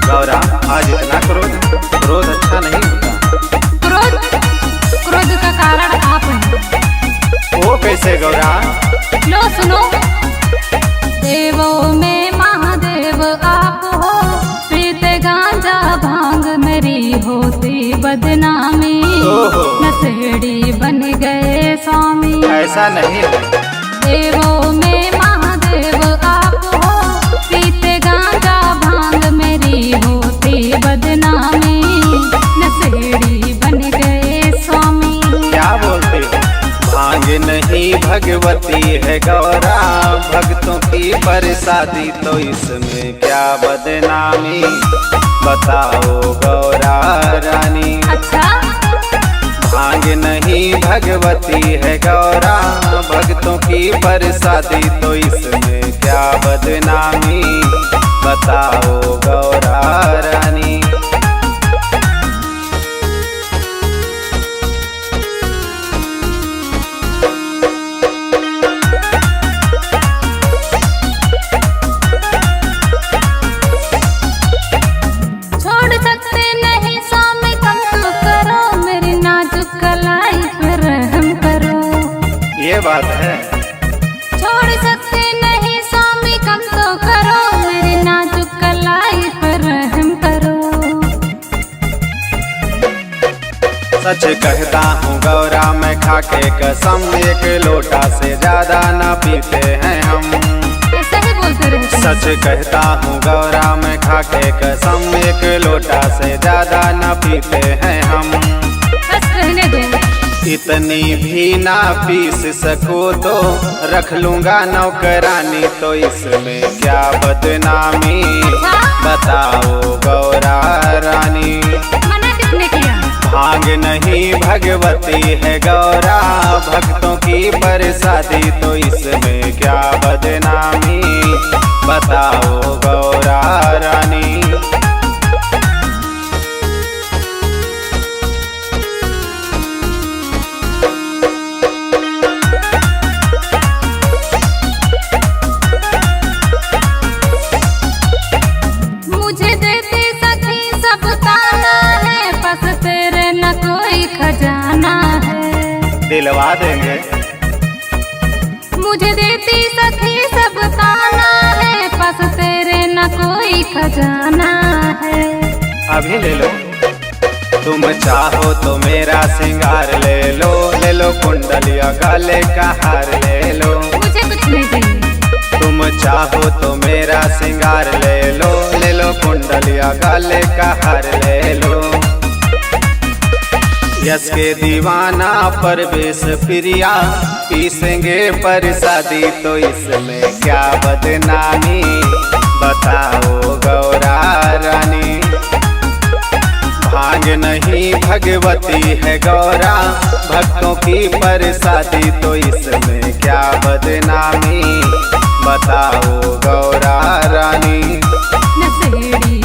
गौरा आज इतना क्रोध अच्छा नहीं होता। क्रोध का कारण आप हैं। वो कैसे गौरा? लो सुनो। देवों में महादेव आप हो, पीते गांजा भांग मेरी होती बदनामी। नशेड़ी बन गए स्वामी। ऐसा नहीं है। देवों में महादेव आप हो, पीते गांजा भांग मेरी होती बदनामी। नशेड़ी बन गए स्वामी। क्या बोलते हो? भांग नहीं भगवती है गौरा, भक्तों की प्रसादी, तो इसमें क्या बदनामी? बताओ गौरा रानी। अच्छा भांग नहीं भगवती है गौरा, भक्तों की प्रसादी, तो इसमें क्या बदनामी? बताओ गौरा रानी। छोड़ सकते नहीं स्वामी, कम तो करो मेरी नाजुक कलाई पर रहम करो। ये बात है। छोड़ सकते नहीं स्वामी, कम तो करो मेरी नाजुक कलाई पर रहम करो। सच कहता हूँ गौरा मैं खाके कसम, एक लोटा से ज्यादा ना पीते हैं हम। ऐसा ही बोलते रहते हैं। सच कहता हूँ गौरा मैं खाके कसम, एक लोटा से ज्यादा ना पीते हैं हम। बस रहने दो। इतनी भी ना पीस सको तो रख लूंगा नौकरानी, तो इसमें क्या बदनामी? बताओ गौरा रानी। मना किसने किया? भांग नहीं भगवती है गौरा, भक्तों की प्रसादी, तो इसमें क्या बदनामी? बताओ गौरा रानी। मुझे देती सखी सब ताना है, बस तेरे न कोई खजाना है। दिलवा देंगे। मुझे देती सखी सब ताना है, बस तेरे न कोई खजाना है। अभी ले लो। तुम चाहो तो मेरा श्रृंगार ले लो कुंडलिया गले का हार ले लो। मुझे कुछ नहीं चाहिए। तुम चाहो तो मेरा श्रृंगार ले लो कुंडलिया गले का हार ले लो। यश के दीवाना परवेश प्रिया पीसेंगे प्रसादी, तो इसमें क्या बदनामी? बताओ गौरा रानी। भांग नहीं भगवती है गौरा, भक्तों की प्रसादी, तो इसमें क्या बदनामी? बताओ गौरा रानी। नशेड़ी